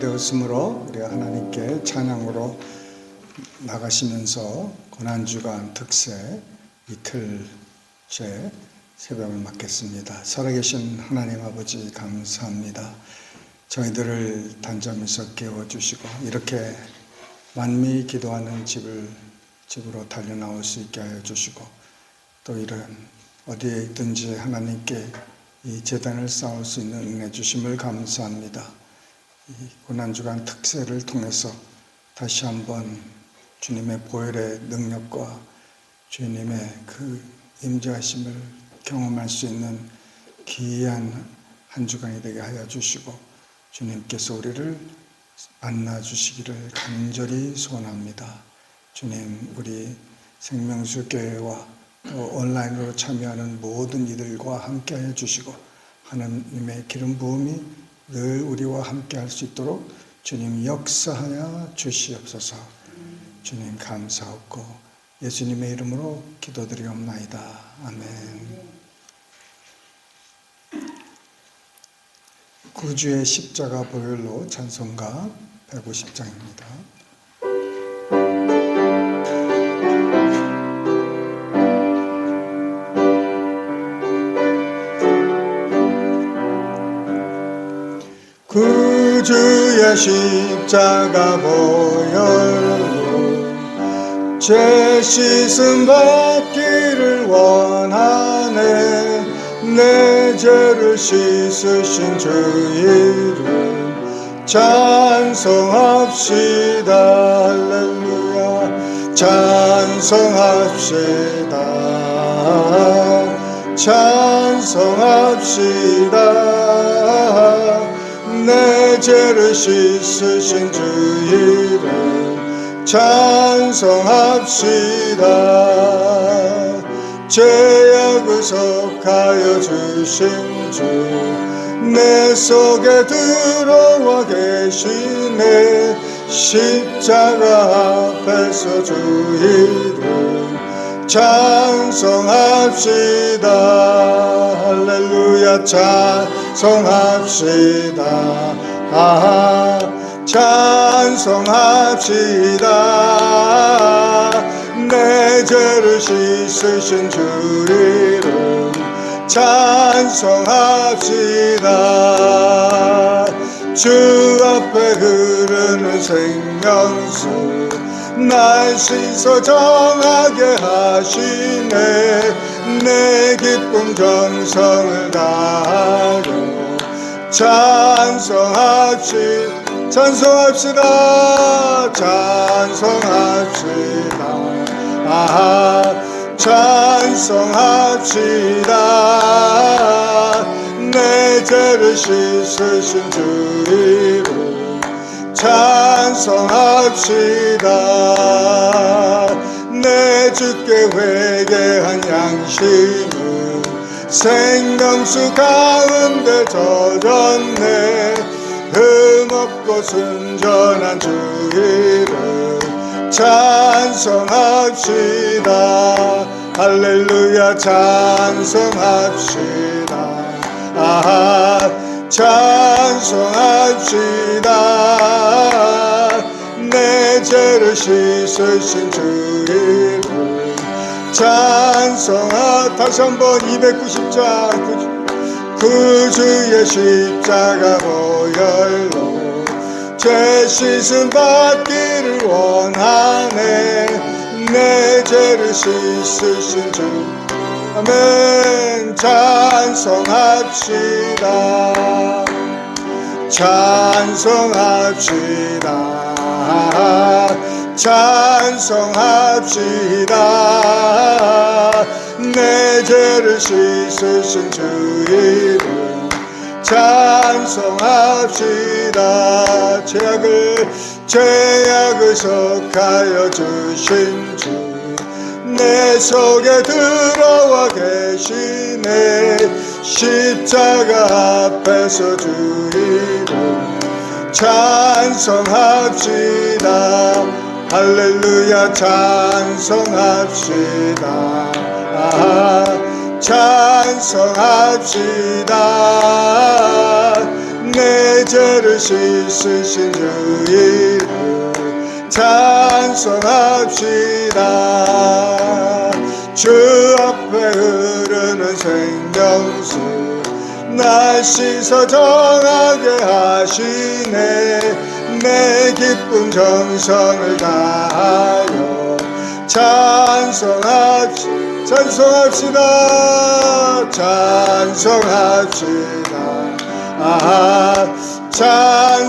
되었으므로 우리가 하나님께 찬양으로 나가시면서 고난주간 특세 이틀째 새벽을 맞겠습니다. 살아계신 하나님 아버지 감사합니다. 저희들을 단잠에서 깨워주시고 이렇게 만민이 기도하는 집으로 달려나올 수 있게 하여 주시고 또 이런 어디에 있든지 하나님께 이 제단을 쌓을 수 있는 은혜 주심을 감사합니다. 이 고난주간 특세를 통해서 다시 한번 주님의 보혈의 능력과 주님의 그 임재하심을 경험할 수 있는 귀한 한 주간이 되게 하여 주시고 주님께서 우리를 만나 주시기를 간절히 소원합니다. 주님, 우리 생명수 교회와 또 온라인으로 참여하는 모든 이들과 함께 하여 주시고 하나님의 기름 부음이 늘 우리와 함께 할 수 있도록 주님 역사하여 주시옵소서. 주님 감사하고 예수님의 이름으로 기도드리옵나이다. 아멘. 구주의 십자가 보혈로 찬송가 150장입니다. 구주의 십자가 보혈로 죄 씻음 받기를 원하네. 내 죄를 씻으신 주 이름 찬송합시다. 할렐루야. 찬송합시다. 찬송합시다. 내 죄를 씻으신 주 이름 찬송합시다. 죄악을 속하여 주신 주 내 속에 들어와 계시네. 십자가 앞에서 주 이름 찬송합시다. 할렐루야. 찬송합시다. 찬송합시다. 내 죄를 씻으신 주 이름 찬송합시다. 주 앞에 흐르는 생명수 날 씻어 정하게 하시네. 내 기쁨 정성을 다하여 찬송합시다. 찬송합시다. 찬송합시다. 내 죄를 씻으신 주 이름 찬송합시다. 내 주께 회개한 양심은 생명수 가운데 젖었네. 흠없고 순전한 주 이름 찬송합시다. 할렐루야. 찬송합시다. 찬송합시다. 내 죄를 씻으신 주 이름 찬송합시다. 다시 한번 290장 구주의 십자가 보혈로 죄 씻음 받기를 원하네. 내 죄를 씻으신 주 아멘. 찬송합시다. 찬송합시다. 찬송합시다. 내 죄를 씻으신 주 이름 찬송합시다. 죄악을 속하여 주신 주 내 속에 들어와 계시네. 십자가 앞에서 주 이름 찬송합시다. 할렐루야. 찬송합시다. 찬송합시다. 내 죄를 씻으신 주 이름 찬송합시다. 주 앞에 흐르는 생명수 날 씻어 정하게 하시네. 내 기쁨 정성을 다하여 찬송합시다.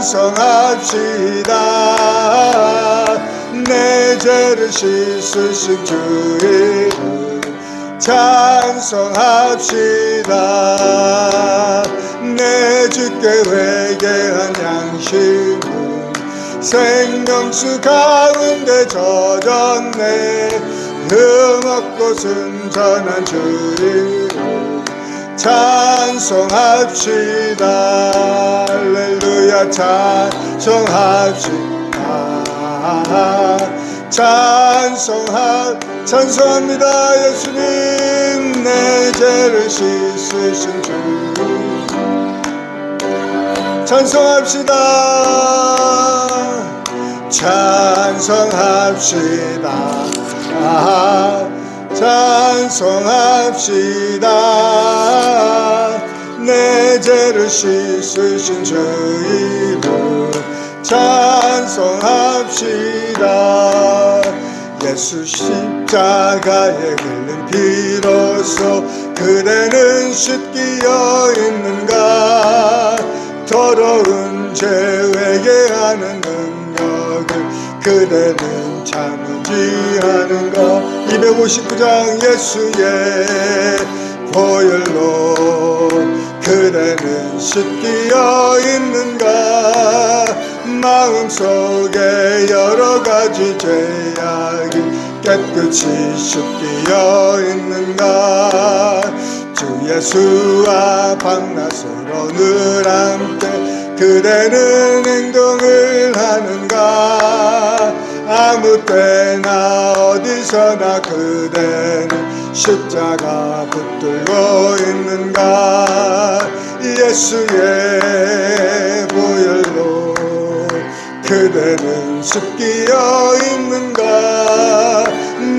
찬송합시다. 내 죄를 씻으신 주 이름 찬송합시다. 내 주께 회개한 양심은 생명수 가운데 젖었네. 흠없고 순전한 주 이름 찬송합시다. 할렐루야. 찬송합니다. 예수님 내 죄를 씻으신 주 찬송합시다. 내 죄를 씻으신 주 이름 찬송합시다. 예수 십자가에 흘린 피로써 그대는 씻기어 있는가. 더러운 죄 회개하는 능력을 그대는 참지 하는가. 259장 예수의 보혈로 그대는 씻기어 있는가. 마음속에 여러가지 죄악이 깨끗이 씻기어 있는가. 주 예수와 밤낮으로 늘 함께 그대는 행동을 하는가. 아무 때나 어디서나 그대는 십자가 붙들고 있는가. 예수의 보혈로 그대는 씻기어 있는가.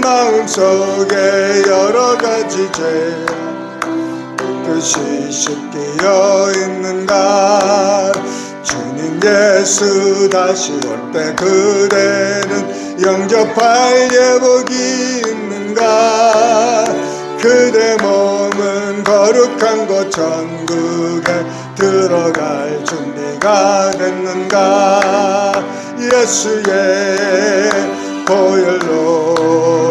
마음속에 여러가지 죄 끝이 씻기어 있는가. 주님 예수 다시 올 때 그대는 영접할 예복이 있는가. 그대 몸은 거룩한 곳 천국에 들어갈 준비가 됐는가. 예수의 보혈로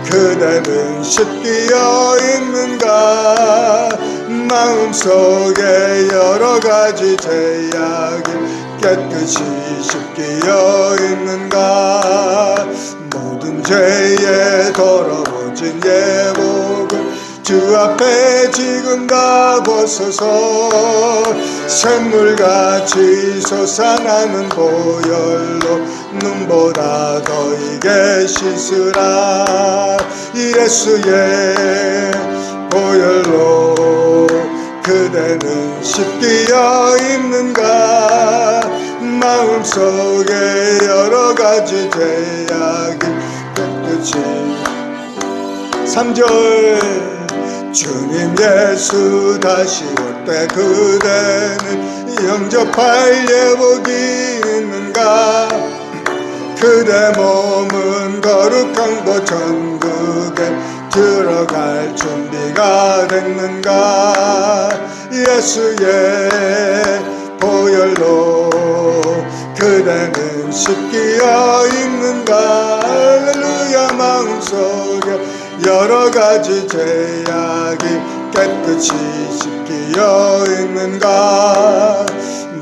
그대는 씻기어 있는가. 마음속에 여러가지 죄악이 깨끗이 씻기어 있는가. 모든 죄에 더러워진 예복을 주 앞에 지금 다 벗어서 샘물같이 솟아나는 보혈로 눈보다 더 이게 씻으라. 예수의 보혈로 그대는 씻기어 있는가. 마음속에 여러가지 죄악이 깨끗이. 3절 주님 예수 다시 올 때 그대는 영접할 예복이 있는가. 그대 몸은 거룩한 곳 천국에 들어갈 준비가 됐는가. 예수의 보혈로 그대는 씻기어 있는가. 할렐루야. 마음속에 여러가지 죄악이 깨끗이 씻기어 있는가.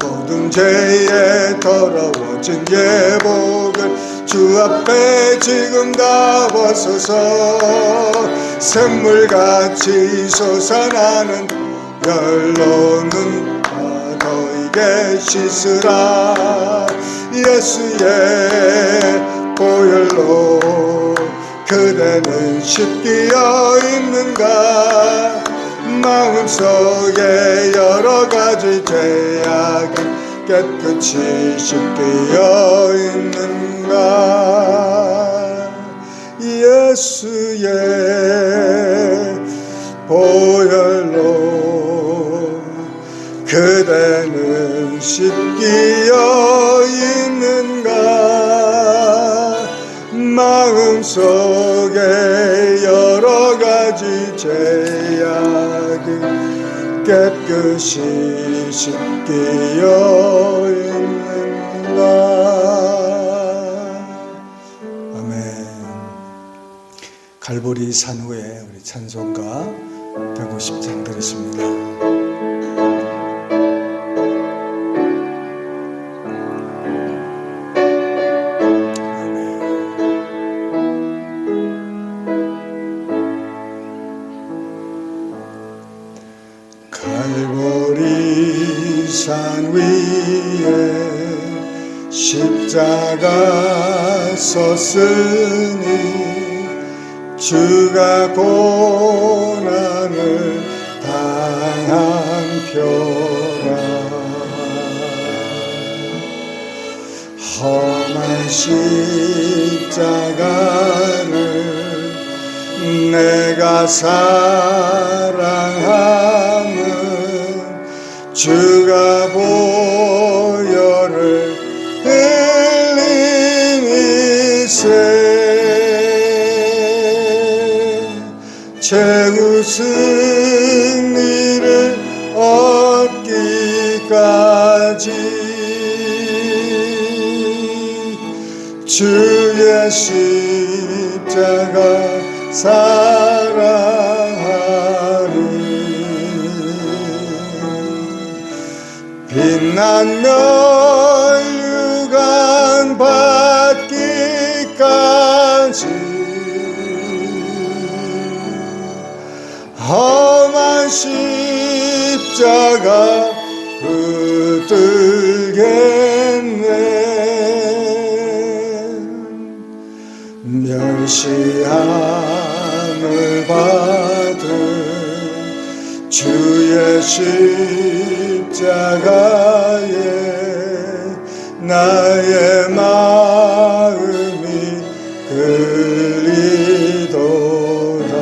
모든 죄에 더러워진 예복을 주 앞에 지금 다 벗어서 샘물같이 솟아나는 열로는 더 이게 씻으라. 예수의 보혈로 그대는 씻기어 있는가. 마음속에 여러 가지 죄악이 깨끗이 씻기어 있는가. 예수의 보혈로 그대는 씻기어 있는가. 마음속에 여러 가지 죄악이 깨끗이 씻기어 있는가. 아멘. 갈보리 산 후에 우리 찬송가 150장 들으십니다. 갈보리 산 위에 십자가 섰으니 주가 고난을 당한 표라. 험한 십자가를 내가 사랑하는 주가 보혈을 흘리미세 최후 승리를 얻기까지 주의 십자가 사랑하리. 빛나며 유관 받기까지 험한 십자가 붙들겠네. 멸시함을 받은 주의 십자가에 나의 마음이 끌리도다.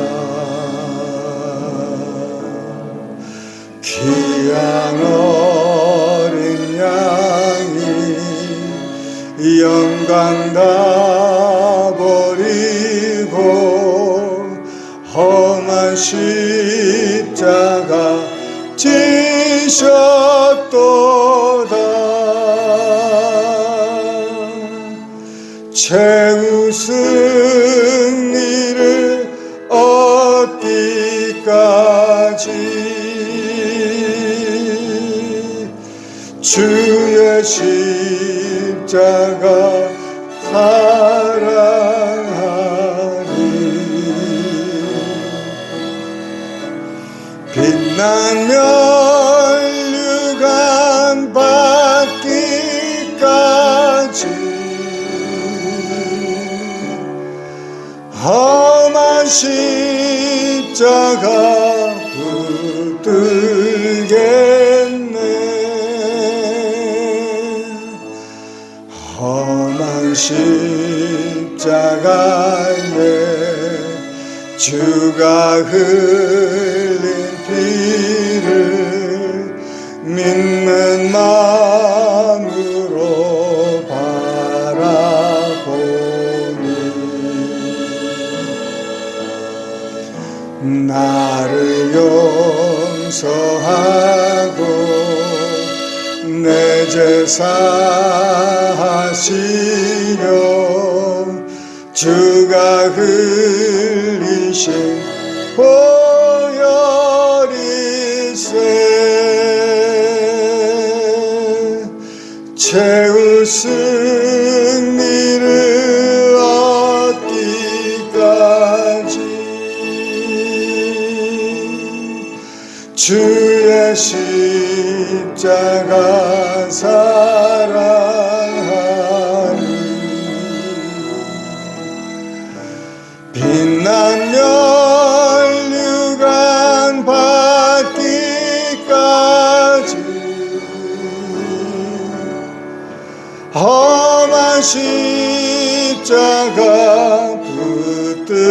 귀한 어린 양이 영광 다 버리고 험한 십자가 지셨도다. 최후 승리를 얻기까지 주의 십자가 사랑하리. 빛나며 유관 받기까지 험한 십자가 붙들겠네. 험한 십자가에 주가 흘린 피를 믿는 마음으로 바라보니 나를 용서하고 내 죄 사하시려 주가 흘리신 보혈이세 최후 승리를 얻기까지 주의 십자가 사랑하리. 빛난 멸류관 험한 십자가 붙들겠네.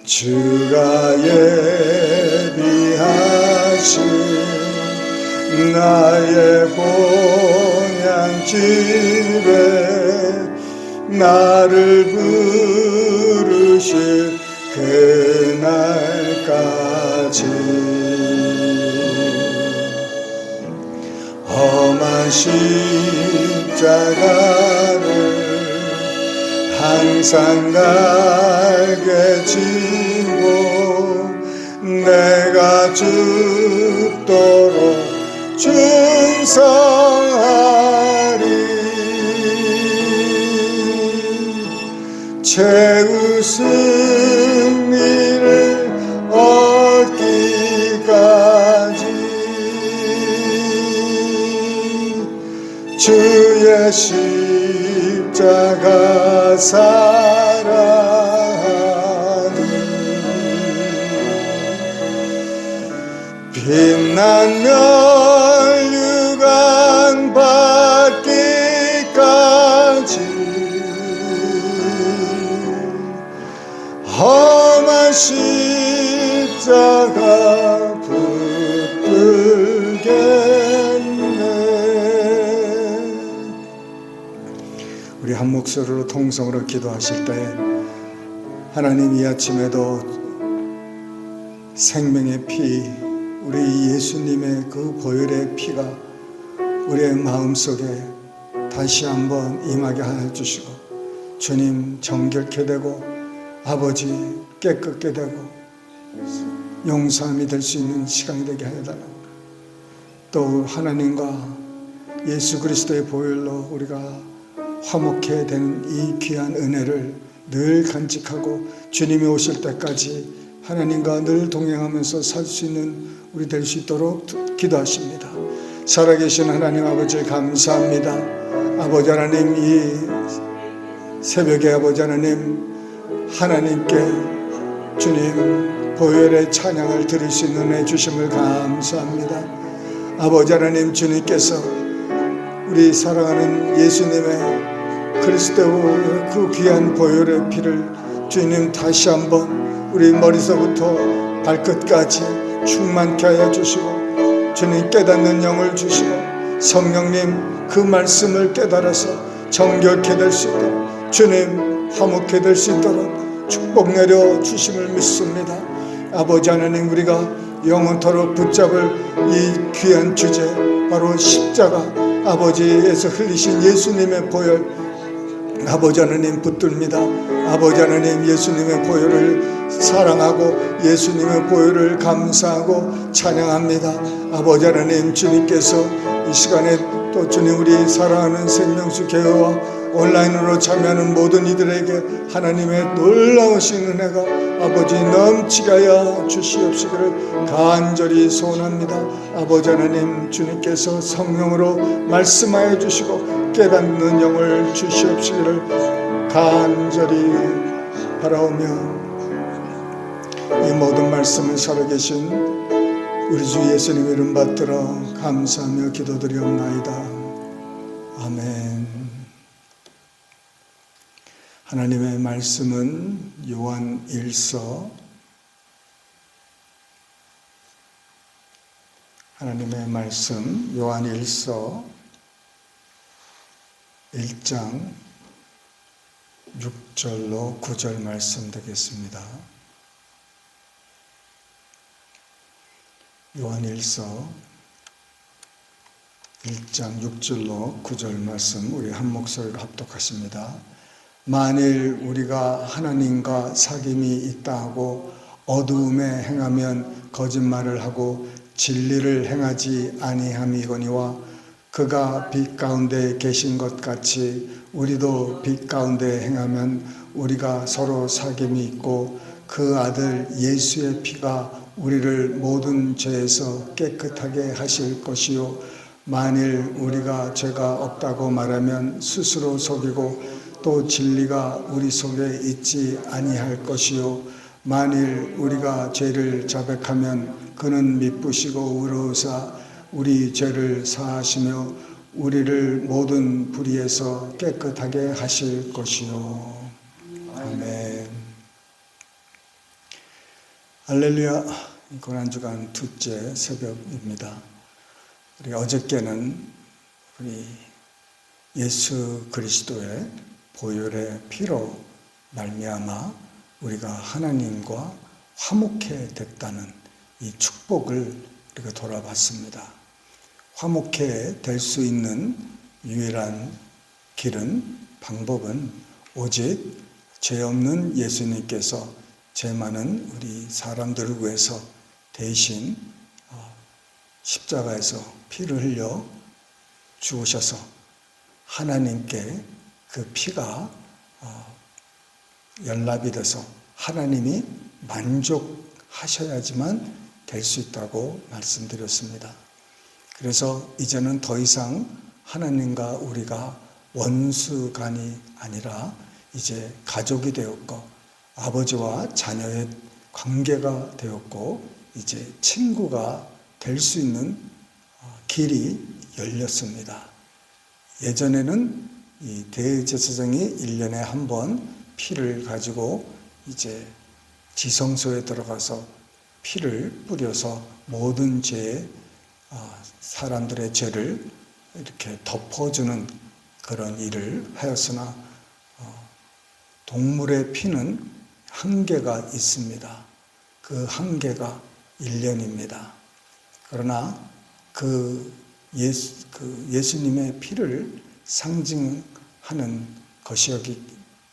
주가 예비하신 나의 본향집에 나를 부르실 그날까지 험한 십자가를 항상 날개 지고 내가 죽도록 충성하리. 최후 승리를 얻기까지 주의 십자가 사랑하니 빛난 멸류관 받기까지 험한 십자가 붙들겠네. 우리 한 목소리로 통성으로 기도하실 때 하나님 이 아침에도 생명의 피, 우리 예수님의 그 보혈의 피가 우리의 마음속에 다시 한번 임하게 하여 주시고 주님 정결케 되고 아버지 깨끗게 되고 용서함이 될 수 있는 시간이 되게 하여 달라고. 또 하나님과 예수 그리스도의 보혈로 우리가 화목해 되는 이 귀한 은혜를 늘 간직하고 주님이 오실 때까지 하나님과 늘 동행하면서 살 수 있는 우리 될 수 있도록 기도하십니다. 살아계신 하나님 아버지 감사합니다. 아버지 하나님 이 새벽에 아버지 하나님 하나님께 주님 보혈의 찬양을 드릴 수 있는 은혜 주심을 감사합니다. 아버지 하나님 주님께서 우리 사랑하는 예수님의 그리스도의 그 귀한 보혈의 피를 주님 다시 한번 우리 머리서부터 발끝까지 충만케 하여 주시고 주님 깨닫는 영을 주시고 성령님 그 말씀을 깨달아서 정결케 될 수 있도록 주님 화목케 될 수 있도록 축복 내려 주심을 믿습니다. 아버지 하나님 우리가 영원토록 붙잡을 이 귀한 주제 바로 십자가 아버지에서 흘리신 예수님의 보혈 아버지 하나님 붙듭니다. 아버지 하나님 예수님의 보혈을 사랑하고 예수님의 보혈을 감사하고 찬양합니다. 아버지 하나님 주님께서 이 시간에 또 주님 우리 사랑하는 생명수 교회와 온라인으로 참여하는 모든 이들에게 하나님의 놀라우신 은혜가 아버지 넘치게 하여 주시옵시기를 간절히 소원합니다. 아버지 하나님 주님께서 성령으로 말씀하여 주시고 깨닫는 영을 주시옵시기를 간절히 바라오며 이 모든 말씀을 살아계신 우리 주 예수님 이름 받들어 감사하며 기도드리옵나이다. 아멘. 하나님의 말씀은 요한 1서 하나님의 말씀 요한 1서 1장 6절로 9절 말씀 되겠습니다. 요한 1서 1장 6절로 9절 말씀 우리 한 목소리로 합독하십니다. 만일 우리가 하나님과 사귐이 있다 하고 어두움에 행하면 거짓말을 하고 진리를 행하지 아니함이거니와 그가 빛 가운데 계신 것 같이 우리도 빛 가운데 행하면 우리가 서로 사귐이 있고 그 아들 예수의 피가 우리를 모든 죄에서 깨끗하게 하실 것이요 만일 우리가 죄가 없다고 말하면 스스로 속이고 또 진리가 우리 속에 있지 아니할 것이요 만일 우리가 죄를 자백하면 그는 미쁘시고 의로우사 우리 죄를 사하시며 우리를 모든 불의에서 깨끗하게 하실 것이요. 아멘. 할렐루야. 고난주간 둘째 새벽입니다. 우리 어저께는 우리 예수 그리스도의 보혈의 피로 말미암아 우리가 하나님과 화목해 됐다는 이 축복을 우리가 돌아봤습니다. 화목해 될 수 있는 유일한 길은, 방법은 오직 죄 없는 예수님께서 죄 많은 우리 사람들을 위해서 대신 십자가에서 피를 흘려 죽으셔서 하나님께 그 피가 연락이 돼서 하나님이 만족하셔야지만 될 수 있다고 말씀드렸습니다. 그래서 이제는 더 이상 하나님과 우리가 원수간이 아니라 이제 가족이 되었고 아버지와 자녀의 관계가 되었고 이제 친구가 될 수 있는 길이 열렸습니다. 예전에는 이 대제사장이 1년에 한 번 피를 가지고 이제 지성소에 들어가서 피를 뿌려서 모든 죄, 사람들의 죄를 이렇게 덮어주는 그런 일을 하였으나 동물의 피는 한계가 있습니다. 그 한계가 1년입니다. 그러나 예수님의 피를 상징하는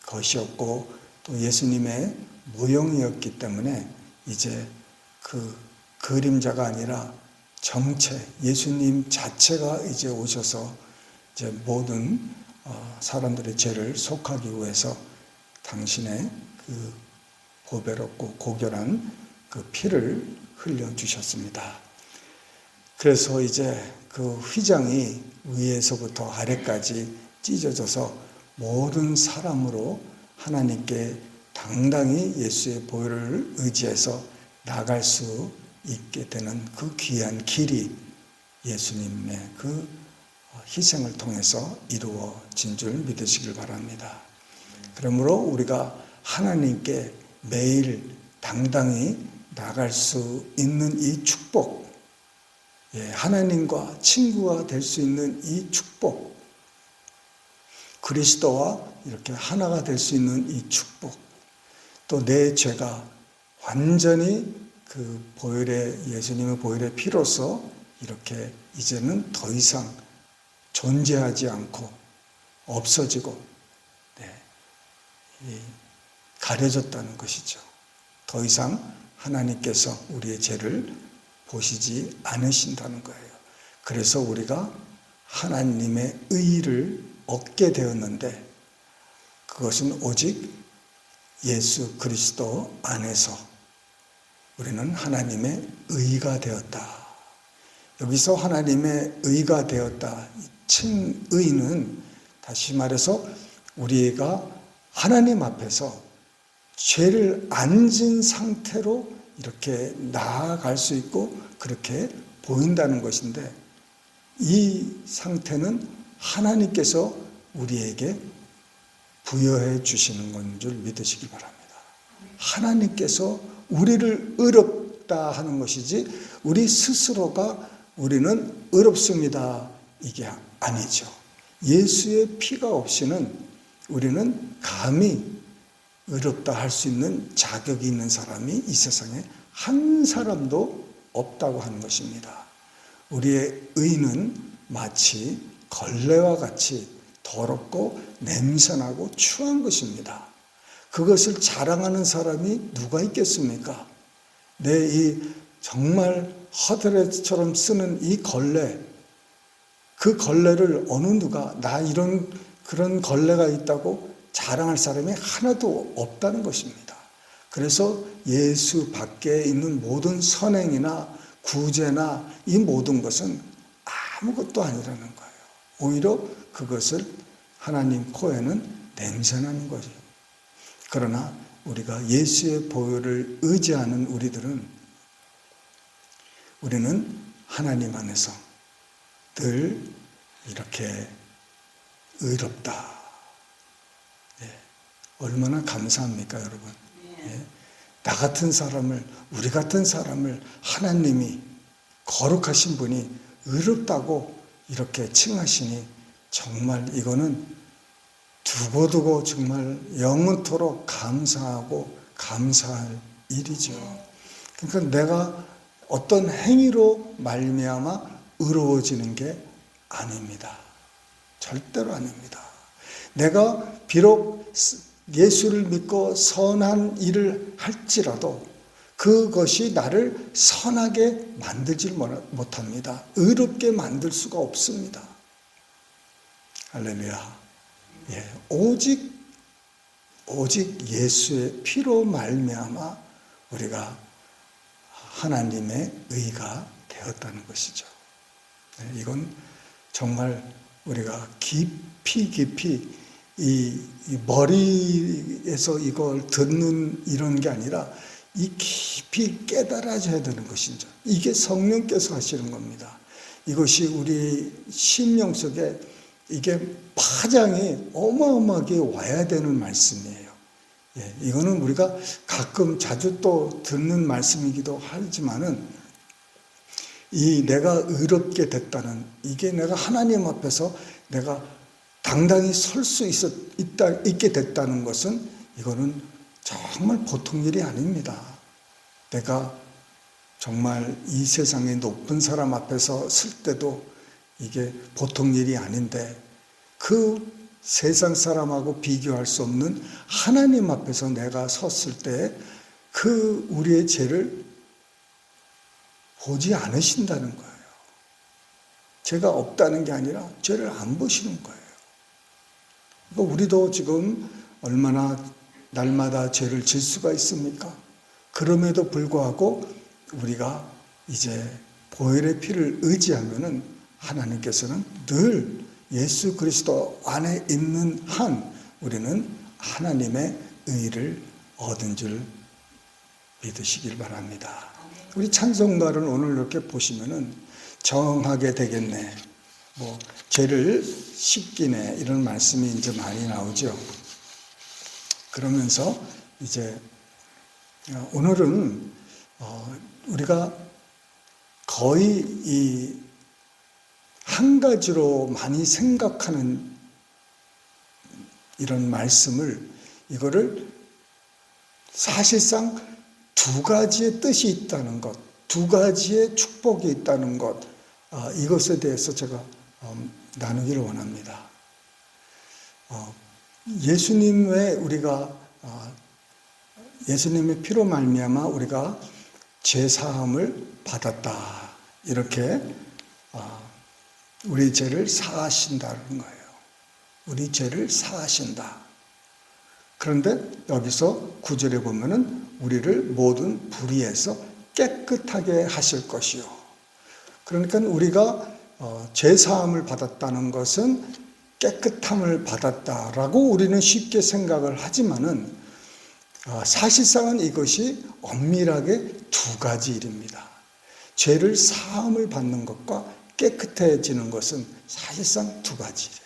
것이었고 또 예수님의 모형이었기 때문에 이제 그 그림자가 아니라 정체, 예수님 자체가 이제 오셔서 이제 모든 사람들의 죄를 속하기 위해서 당신의 그 보배롭고 고결한 그 피를 흘려주셨습니다. 그래서 이제 그 휘장이 위에서부터 아래까지 찢어져서 모든 사람으로 하나님께 당당히 예수의 보혈을 의지해서 나갈 수 있게 되는 그 귀한 길이 예수님의 그 희생을 통해서 이루어진 줄 믿으시길 바랍니다. 그러므로 우리가 하나님께 매일 당당히 나갈 수 있는 이 축복, 하나님과 친구가 될 수 있는 이 축복, 그리스도와 이렇게 하나가 될 수 있는 이 축복, 또 내 죄가 완전히 그 예수님의 보혈의 피로서 이렇게 이제는 더 이상 존재하지 않고 없어지고 가려졌다는 것이죠. 더 이상 하나님께서 우리의 죄를 보시지 않으신다는 거예요. 그래서 우리가 하나님의 의를 얻게 되었는데 그것은 오직 예수 그리스도 안에서 우리는 하나님의 의가 되었다. 여기서 하나님의 의가 되었다. 칭의는 다시 말해서 우리가 하나님 앞에서 죄를 안 진 상태로 이렇게 나아갈 수 있고 그렇게 보인다는 것인데 이 상태는 하나님께서 우리에게 부여해 주시는 건 줄 믿으시기 바랍니다. 하나님께서 우리를 의롭다 하는 것이지 우리 스스로가 우리는 의롭습니다 이게 아니죠. 예수의 피가 없이는 우리는 감히 의롭다 할 수 있는 자격이 있는 사람이 이 세상에 한 사람도 없다고 하는 것입니다. 우리의 의는 마치 걸레와 같이 더럽고 냄새나고 추한 것입니다. 그것을 자랑하는 사람이 누가 있겠습니까? 내 이 정말 허드렛처럼 쓰는 이 걸레, 그 걸레를 어느 누가 나 그런 걸레가 있다고 자랑할 사람이 하나도 없다는 것입니다. 그래서 예수 밖에 있는 모든 선행이나 구제나 이 모든 것은 아무것도 아니라는 거예요. 오히려 그것을 하나님 코에는 냄새나는 거죠. 그러나 우리가 예수의 보혈을 의지하는 우리는 하나님 안에서 늘 이렇게 의롭다. 예. 얼마나 감사합니까, 여러분? 예. 나 같은 사람을, 우리 같은 사람을 하나님이, 거룩하신 분이 의롭다고 이렇게 칭하시니 정말 이거는 두고두고 정말 영원토록 감사하고 감사할 일이죠. 그러니까 내가 어떤 행위로 말미암아 의로워지는 게 아닙니다. 절대로 아닙니다. 내가 비록 예수를 믿고 선한 일을 할지라도 그것이 나를 선하게 만들지 못합니다. 의롭게 만들 수가 없습니다. 할렐루야. 예, 오직 예수의 피로 말미암아 우리가 하나님의 의가 되었다는 것이죠. 네, 이건 정말 우리가 깊이 이 머리에서 이걸 듣는 이런 게 아니라 이 깊이 깨달아져야 되는 것이죠. 이게 성령께서 하시는 겁니다. 이것이 우리 심령 속에 이게 파장이 어마어마하게 와야 되는 말씀이에요. 예, 이거는 우리가 가끔 자주 또 듣는 말씀이기도 하지만은 이 내가 의롭게 됐다는 이게 내가 하나님 앞에서 내가 당당히 설 수 있게 됐다는 것은 이거는 정말 보통 일이 아닙니다. 내가 정말 이 세상의 높은 사람 앞에서 설 때도 이게 보통 일이 아닌데 그 세상 사람하고 비교할 수 없는 하나님 앞에서 내가 섰을 때 그 우리의 죄를 보지 않으신다는 거예요. 죄가 없다는 게 아니라 죄를 안 보시는 거예요. 우리도 지금 얼마나 날마다 죄를 질 수가 있습니까? 그럼에도 불구하고 우리가 이제 보혈의 피를 의지하면은 하나님께서는 늘 예수 그리스도 안에 있는 한 우리는 하나님의 의를 얻은 줄 믿으시길 바랍니다. 우리 찬송가를 오늘 이렇게 보시면은 정하게 되겠네, 뭐 죄를 씻기네 이런 말씀이 이제 많이 나오죠. 그러면서 이제 오늘은 우리가 거의 이 한 가지로 많이 생각하는 이런 말씀을 이거를 사실상 두 가지의 뜻이 있다는 것, 두 가지의 축복이 있다는 것, 이것에 대해서 제가 나누기를 원합니다. 예수님의 우리가 예수님의 피로 말미암아 우리가 죄 사함을 받았다, 이렇게 우리 죄를 사하신다는 거예요. 우리 죄를 사하신다. 그런데 여기서 9절에 보면은 우리를 모든 불의에서 깨끗하게 하실 것이요. 그러니까 우리가 죄 사함을 받았다는 것은 깨끗함을 받았다라고 우리는 쉽게 생각을 하지만은 사실상은 이것이 엄밀하게 두 가지 일입니다. 죄를 사함을 받는 것과 깨끗해지는 것은 사실상 두 가지예요.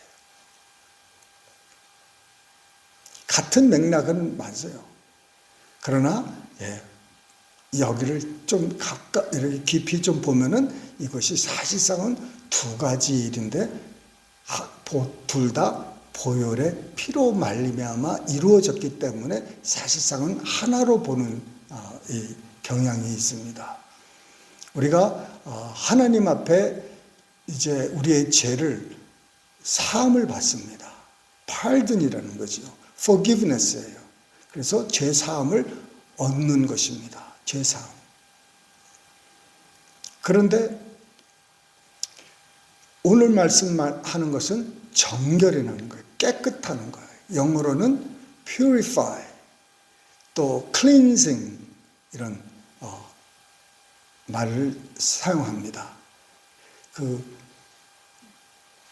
같은 맥락은 맞아요. 그러나 여기를 좀 이렇게 깊이 좀 보면은 이것이 사실상은 두 가지 일인데 둘 다 보혈의 피로 말미암아 이루어졌기 때문에 사실상은 하나로 보는 이 경향이 있습니다. 우리가 하나님 앞에 이제 우리의 죄를 사함을 받습니다. pardon이라는 거죠. forgiveness예요. 그래서 죄 사함을 얻는 것입니다. 죄 사함. 그런데 오늘 말씀하는 것은 정결이라는 거예요. 깨끗하는 거예요. 영어로는 purify, 또 cleansing 이런 말을 사용합니다.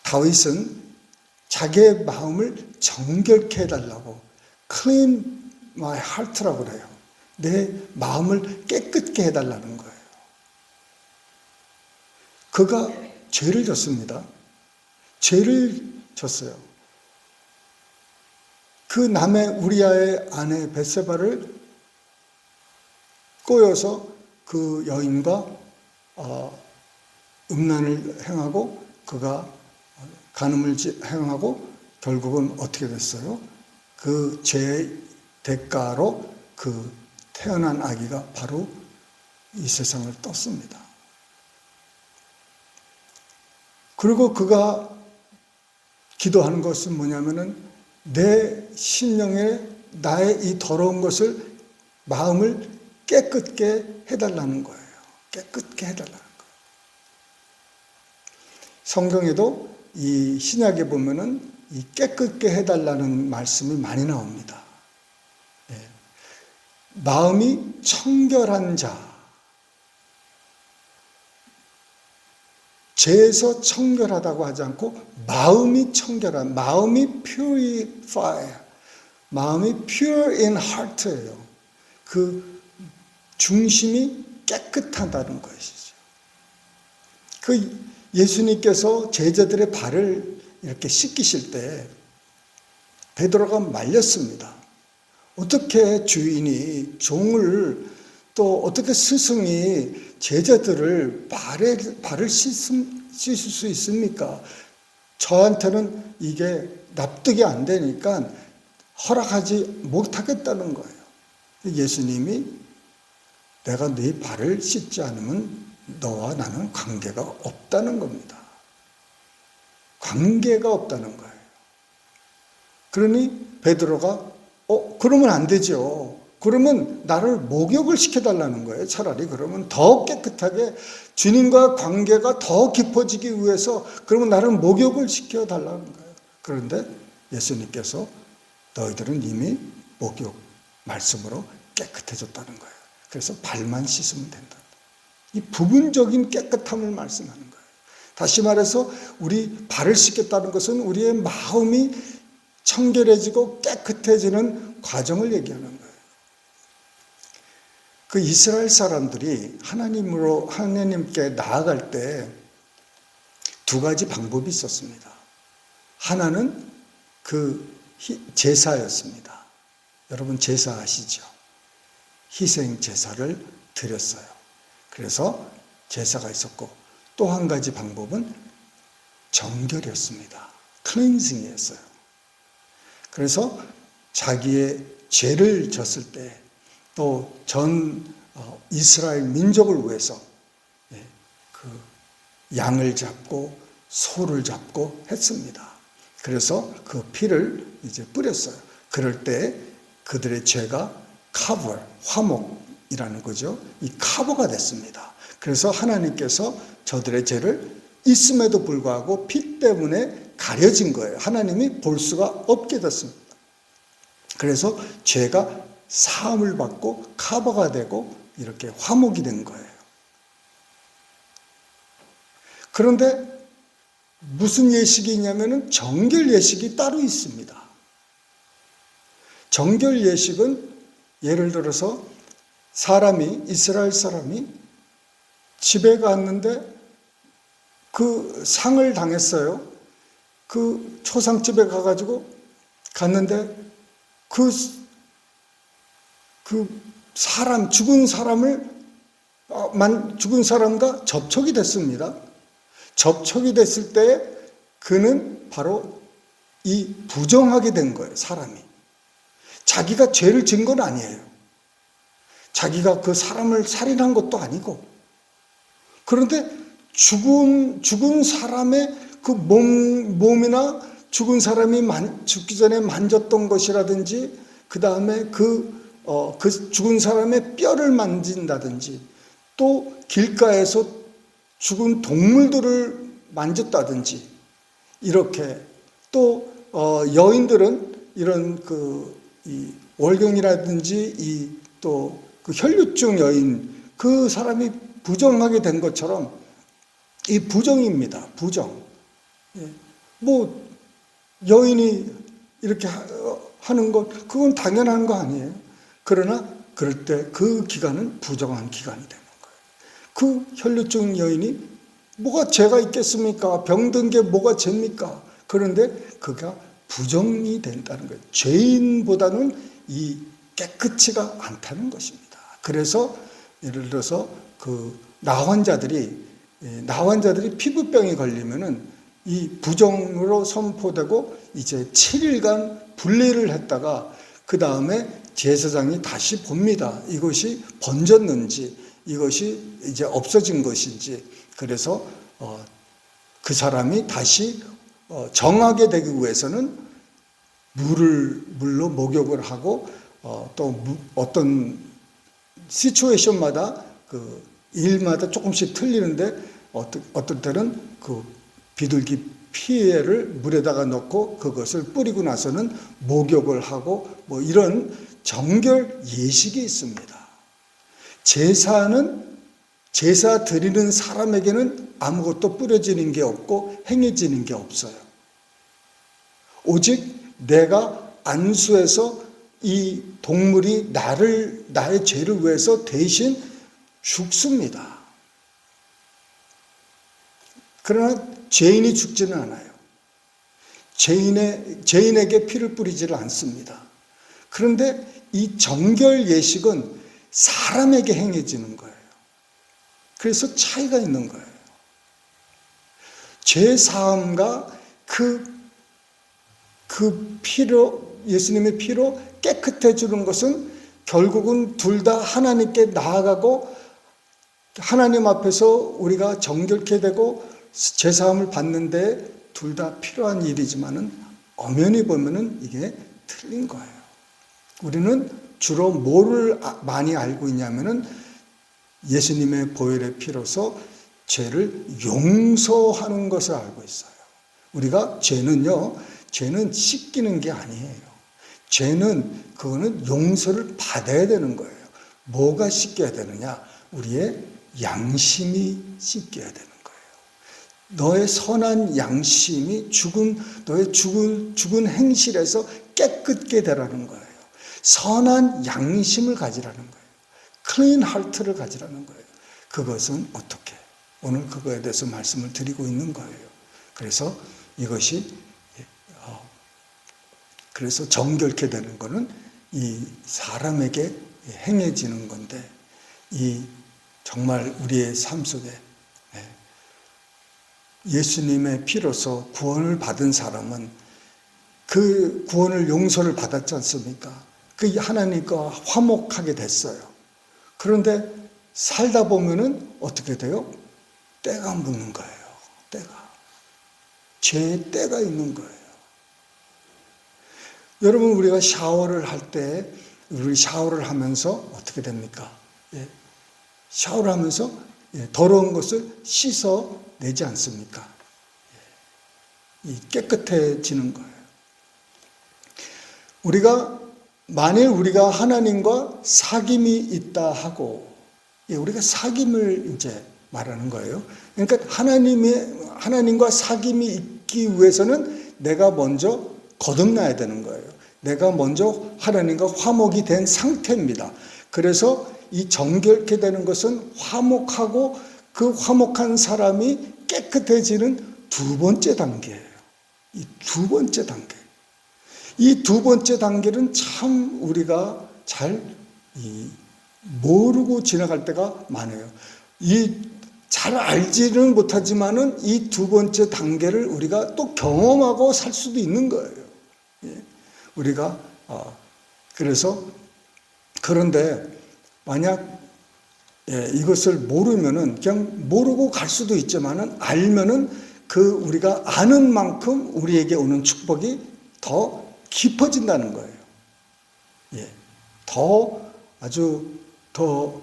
다윗은 자기의 마음을 정결케 해달라고 clean my heart라고 그래요. 내 마음을 깨끗게 해달라는 거예요. 그가 죄를 졌습니다. 죄를 졌어요. 그 남의 우리아의 아내 벳세바를 꼬여서 그 여인과 음란을 행하고 그가 간음을 행하고 결국은 어떻게 됐어요? 그 죄의 대가로 그 태어난 아기가 바로 이 세상을 떴습니다. 그리고 그가 기도하는 것은 뭐냐면은 내 심령에 나의 이 더러운 것을 마음을 깨끗게 해달라는 거예요. 깨끗게 해달라는 거예요. 성경에도 이 신약에 보면은 이 깨끗게 해달라는 말씀이 많이 나옵니다. 예. 마음이 청결한 자, 죄에서 청결하다고 하지 않고 마음이 청결한, 마음이 purify, 마음이 pure in heart예요. 그 중심이 깨끗하다는 것이죠. 그 예수님께서 제자들의 발을 이렇게 씻기실 때 베드로가 말렸습니다. 어떻게 주인이 종을 또 어떻게 스승이 제자들을 발을 씻을 수 있습니까? 저한테는 이게 납득이 안 되니까 허락하지 못하겠다는 거예요. 예수님이 내가 네 발을 씻지 않으면 너와 나는 관계가 없다는 겁니다. 관계가 없다는 거예요. 그러니 베드로가 그러면 안 되죠. 그러면 나를 목욕을 시켜달라는 거예요. 차라리 그러면 더 깨끗하게 주님과 관계가 더 깊어지기 위해서 그러면 나를 목욕을 시켜달라는 거예요. 그런데 예수님께서 너희들은 이미 목욕 말씀으로 깨끗해졌다는 거예요. 그래서 발만 씻으면 된다. 이 부분적인 깨끗함을 말씀하는 거예요. 다시 말해서 우리 발을 씻겠다는 것은 우리의 마음이 청결해지고 깨끗해지는 과정을 얘기하는 거예요. 그 이스라엘 사람들이 하나님께 나아갈 때 두 가지 방법이 있었습니다. 하나는 그 제사였습니다. 여러분 제사 아시죠? 희생 제사를 드렸어요. 그래서 제사가 있었고 또 한 가지 방법은 정결이었습니다. 클렌징이었어요. 그래서 자기의 죄를 졌을 때 또 전 이스라엘 민족을 위해서 그 양을 잡고 소를 잡고 했습니다. 그래서 그 피를 이제 뿌렸어요. 그럴 때 그들의 죄가 커버, 화목이라는 거죠. 이 커버가 됐습니다. 그래서 하나님께서 저들의 죄를 있음에도 불구하고 피 때문에 가려진 거예요. 하나님이 볼 수가 없게 됐습니다. 그래서 죄가 사함을 받고 커버가 되고 이렇게 화목이 된 거예요. 그런데 무슨 예식이 있냐면은 정결 예식이 따로 있습니다. 정결 예식은 예를 들어서 이스라엘 사람이 집에 갔는데 그 상을 당했어요. 그 초상집에 가가지고 갔는데 죽은 사람과 접촉이 됐습니다. 접촉이 됐을 때 그는 바로 이 부정하게 된 거예요, 사람이. 자기가 죄를 지은 건 아니에요. 자기가 그 사람을 살인한 것도 아니고. 그런데 죽은 사람의 그 몸이나 죽은 사람이 죽기 전에 만졌던 것이라든지, 그 다음에 그 죽은 사람의 뼈를 만진다든지, 또 길가에서 죽은 동물들을 만졌다든지, 이렇게 또 여인들은 이런 이 월경이라든지 또 그 혈류증 여인, 그 사람이 부정하게 된 것처럼 이 부정입니다. 부정. 뭐 여인이 이렇게 하는 것, 그건 당연한 거 아니에요. 그러나 그럴 때 그 기간은 부정한 기간이 되는 거예요. 그 혈류증 여인이 뭐가 죄가 있겠습니까? 병든 게 뭐가 죄입니까? 그런데 그가 부정이 된다는 거예요. 죄인보다는 이 깨끗이가 않다는 것입니다. 그래서 예를 들어서 그 나환자들이 피부병이 걸리면은 이 부정으로 선포되고 이제 7일간 분리를 했다가 그 다음에 제사장이 다시 봅니다. 이것이 번졌는지 이것이 이제 없어진 것인지. 그래서 그 사람이 다시 정하게 되기 위해서는 물로 목욕을 하고 또 어떤 시츄에이션마다 그 일마다 조금씩 틀리는데 어떤 때는 그 비둘기 피해를 물에다가 넣고 그것을 뿌리고 나서는 목욕을 하고 뭐 이런 정결 예식이 있습니다. 제사 드리는 사람에게는 아무것도 뿌려지는 게 없고 행해지는 게 없어요. 오직 내가 안수해서 이 동물이 나의 죄를 위해서 대신 죽습니다. 그러나 죄인이 죽지는 않아요. 죄인에게 피를 뿌리지를 않습니다. 그런데 이 정결 예식은 사람에게 행해지는 거예요. 그래서 차이가 있는 거예요. 죄 사함과 그 피로, 예수님의 피로 깨끗해지는 것은 결국은 둘 다 하나님께 나아가고 하나님 앞에서 우리가 정결케 되고 죄 사함을 받는데 둘 다 필요한 일이지만은 엄연히 보면은 이게 틀린 거예요. 우리는 주로 뭐를 많이 알고 있냐면은 예수님의 보혈의 피로서 죄를 용서하는 것을 알고 있어요. 우리가 죄는 씻기는 게 아니에요. 그거는 용서를 받아야 되는 거예요. 뭐가 씻겨야 되느냐? 우리의 양심이 씻겨야 되는 거예요. 너의 선한 양심이 너의 죽은 행실에서 깨끗게 되라는 거예요. 선한 양심을 가지라는 거예요. 클린 하트를 가지라는 거예요. 그것은 어떻게? 오늘 그거에 대해서 말씀을 드리고 있는 거예요. 그래서 이것이 그래서 정결케 되는 것은 이 사람에게 행해지는 건데 이 정말 우리의 삶 속에 예수님의 피로서 구원을 받은 사람은 그 구원을 용서를 받았지 않습니까? 그 하나님과 화목하게 됐어요. 그런데 살다 보면은 어떻게 돼요? 때가 묻는 거예요. 죄의 때가 있는 거예요. 여러분, 우리가 샤워를 할 때, 우리 샤워를 하면서 어떻게 됩니까? 샤워를 하면서 더러운 것을 씻어내지 않습니까? 깨끗해지는 거예요. 만일 우리가 하나님과 사귐이 있다 하고, 우리가 사귐을 이제 말하는 거예요. 그러니까 하나님과 사귐이 있기 위해서는 내가 먼저 거듭나야 되는 거예요. 내가 먼저 하나님과 화목이 된 상태입니다. 그래서 이 정결케 되는 것은 화목하고 그 화목한 사람이 깨끗해지는 두 번째 단계예요. 이 두 번째 단계. 이 두 번째 단계는 참 우리가 잘 모르고 지나갈 때가 많아요. 잘 알지는 못하지만은 이 두 번째 단계를 우리가 또 경험하고 살 수도 있는 거예요. 우리가 그래서 그런데 만약 이것을 모르면은 그냥 모르고 갈 수도 있지만은 알면은 우리가 아는 만큼 우리에게 오는 축복이 더 깊어진다는 거예요. 더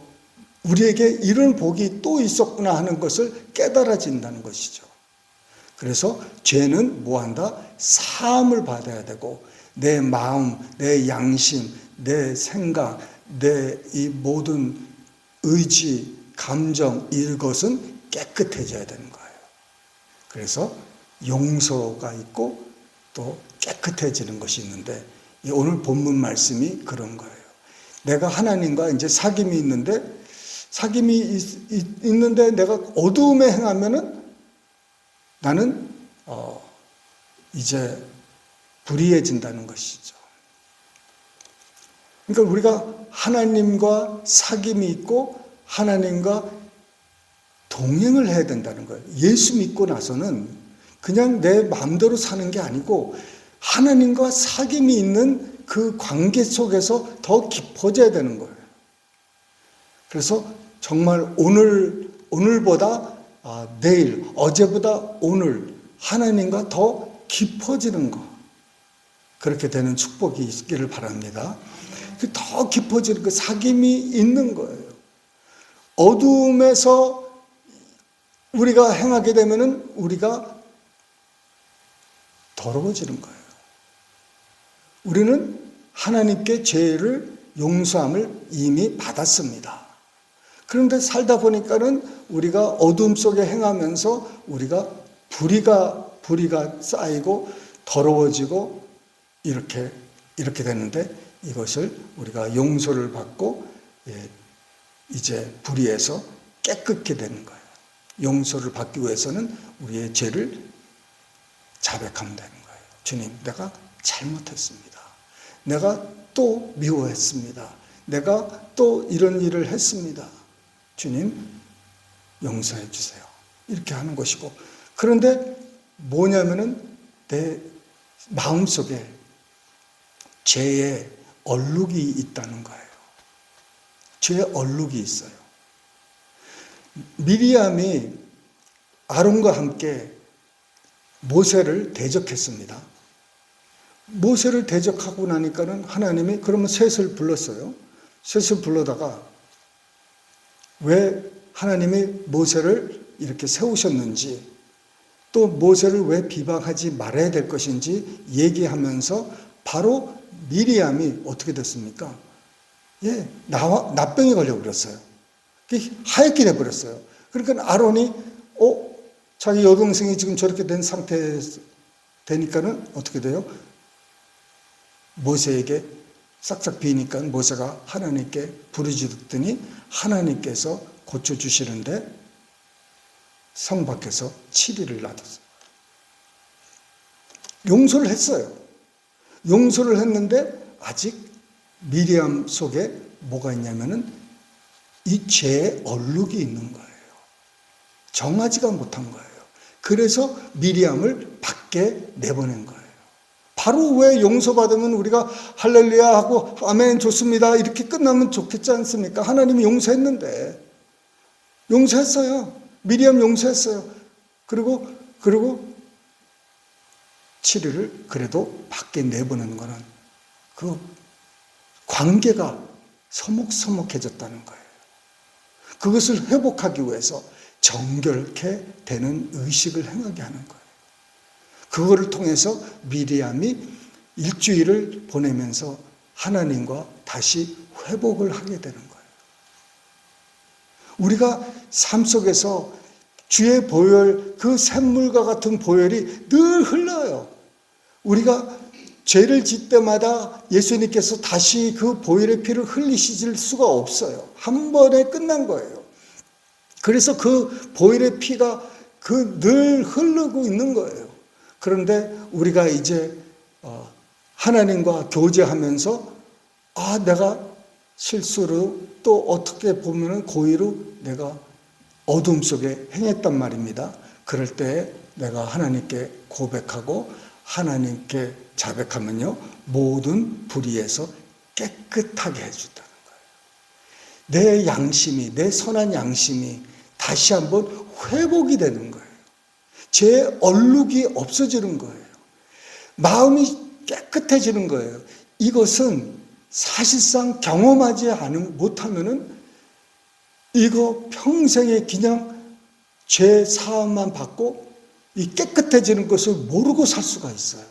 우리에게 이런 복이 또 있었구나 하는 것을 깨달아진다는 것이죠. 그래서 죄는 뭐한다? 사함을 받아야 되고 내 마음, 내 양심, 내 생각, 내 이 모든 의지, 감정 이것은 깨끗해져야 되는 거예요. 그래서 용서가 있고 또 깨끗해지는 것이 있는데 오늘 본문 말씀이 그런 거예요. 내가 하나님과 이제 사귐이 있는데 내가 어두움에 행하면은 나는 이제 불의해진다는 것이죠. 그러니까 우리가 하나님과 사귐이 있고 하나님과 동행을 해야 된다는 거예요. 예수 믿고 나서는 그냥 내 마음대로 사는 게 아니고 하나님과 사귐이 있는 그 관계 속에서 더 깊어져야 되는 거예요. 그래서 정말 오늘보다 내일, 어제보다 오늘 하나님과 더 깊어지는 것, 그렇게 되는 축복이 있기를 바랍니다. 더 깊어지는 그 사귐이 있는 거예요. 어둠에서 우리가 행하게 되면은 우리가 더러워지는 거예요. 우리는 하나님께 죄를 용서함을 이미 받았습니다. 그런데 살다 보니까는 우리가 어둠 속에 행하면서 우리가 불의가 쌓이고 더러워지고 이렇게 되는데, 이것을 우리가 용서를 받고 이제 불의에서 깨끗게 되는 거예요. 용서를 받기 위해서는 우리의 죄를 자백하면 되는 거예요. 주님, 내가 잘못했습니다. 내가 또 미워했습니다. 내가 또 이런 일을 했습니다. 주님, 용서해 주세요. 이렇게 하는 것이고, 그런데 뭐냐면은 내 마음속에 죄의 얼룩이 있다는 거예요. 죄의 얼룩이 있어요. 미리암이 아론과 함께 모세를 대적했습니다. 모세를 대적하고 나니까는 하나님이 그러면 셋을 불렀어요. 셋을 불러다가 왜 하나님이 모세를 이렇게 세우셨는지, 또 모세를 왜 비방하지 말아야 될 것인지 얘기하면서 바로 미리암이 어떻게 됐습니까? 나병이 걸려버렸어요. 하얗게 돼버렸어요. 그러니까 아론이 자기 여동생이 지금 저렇게 된 상태 되니까는 어떻게 돼요? 모세에게 싹싹 비니까 모세가 하나님께 부르짖었더니 하나님께서 고쳐주시는데 성 밖에서 7일을 놔뒀어요. 용서를 했어요. 용서를 했는데 아직 미리암 속에 뭐가 있냐면은 이 죄의 얼룩이 있는 거예요. 정하지가 못한 거예요. 그래서 미리암을 밖에 내보낸 거예요. 바로 왜 용서받으면 우리가 할렐루야 하고 아멘 좋습니다 이렇게 끝나면 좋겠지 않습니까? 하나님이 용서했는데, 용서했어요. 미리암 용서했어요. 그리고 7일을 그래도 밖에 내보내는 거는 그 관계가 서먹서먹해졌다는 거예요. 그것을 회복하기 위해서 정결케 되는 의식을 행하게 하는 거예요. 그거를 통해서 미리암이 일주일을 보내면서 하나님과 다시 회복을 하게 되는 거예요. 우리가 삶 속에서 주의 보혈, 그 샘물과 같은 보혈이 늘 흘러요. 우리가 죄를 짓 때마다 예수님께서 다시 그 보혈의 피를 흘리실 수가 없어요. 한 번에 끝난 거예요. 그래서 그 보혈의 피가 늘 흐르고 있는 거예요. 그런데 우리가 이제 하나님과 교제하면서 내가 실수로 또 어떻게 보면 고의로 내가 어둠 속에 행했단 말입니다. 그럴 때 내가 하나님께 고백하고 하나님께 자백하면요, 모든 불의에서 깨끗하게 해준다는 거예요. 내 양심이, 내 선한 양심이 다시 한번 회복이 되는 거예요. 제 얼룩이 없어지는 거예요. 마음이 깨끗해지는 거예요. 이것은 사실상 경험하지 못하면은 이거 평생에 그냥 죄 사함만 받고 이 깨끗해지는 것을 모르고 살 수가 있어요.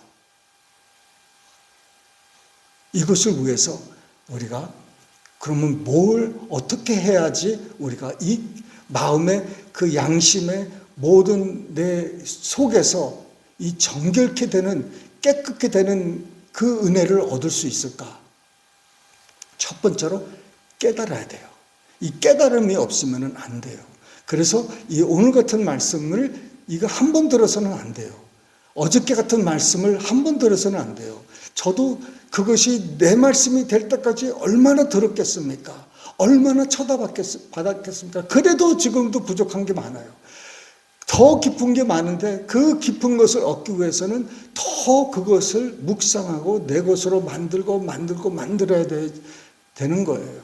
이것을 위해서 우리가 그러면 뭘 어떻게 해야지 우리가 이 마음의 그 양심의 모든 내 속에서 이 정결케 되는, 깨끗게 되는 그 은혜를 얻을 수 있을까? 첫 번째로 깨달아야 돼요. 이 깨달음이 없으면 안 돼요. 그래서 이 오늘 같은 말씀을 이거 한 번 들어서는 안 돼요. 어저께 같은 말씀을 한 번 들어서는 안 돼요. 저도 그것이 내 말씀이 될 때까지 얼마나 들었겠습니까? 얼마나 받았겠습니까? 그래도 지금도 부족한 게 많아요. 더 깊은 게 많은데 그 깊은 것을 얻기 위해서는 더 그것을 묵상하고 내 것으로 만들어야 되는 거예요.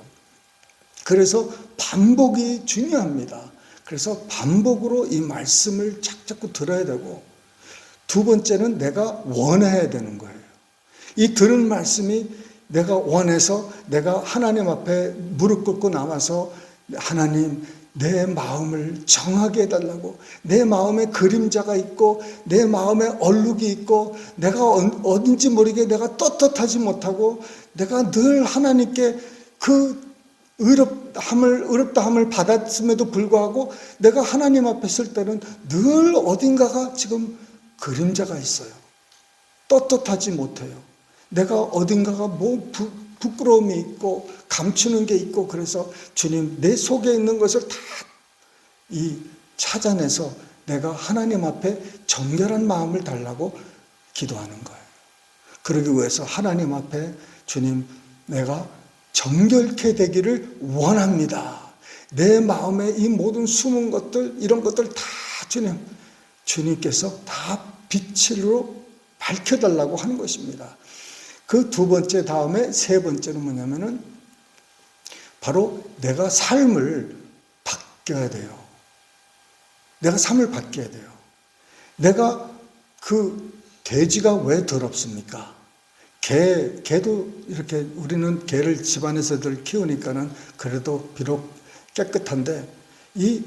그래서 반복이 중요합니다. 그래서 반복으로 이 말씀을 자꾸 들어야 되고, 두 번째는 내가 원해야 되는 거예요. 이 들은 말씀이 내가 원해서 내가 하나님 앞에 무릎 꿇고 나와서 하나님 내 마음을 정하게 해달라고, 내 마음에 그림자가 있고 내 마음에 얼룩이 있고 내가 어딘지 모르게 내가 떳떳하지 못하고 내가 늘 하나님께 그 의롭다함을 받았음에도 불구하고 내가 하나님 앞에 설 때는 늘 어딘가가 지금 그림자가 있어요. 떳떳하지 못해요. 내가 어딘가가 부끄러움이 있고 감추는 게 있고, 그래서 주님 내 속에 있는 것을 다 찾아내서 내가 하나님 앞에 정결한 마음을 달라고 기도하는 거예요. 그러기 위해서 하나님 앞에 주님 내가 정결케 되기를 원합니다. 내 마음에 이 모든 숨은 것들, 이런 것들 다 주님께서 다 빛으로 밝혀달라고 하는 것입니다. 그 두 번째 다음에 세 번째는 뭐냐면은 바로 내가 삶을 바뀌어야 돼요. 내가 삶을 바뀌어야 돼요. 내가 그 돼지가 왜 더럽습니까? 개도 이렇게 우리는 개를 집안에서들 키우니까는 그래도 비록 깨끗한데 이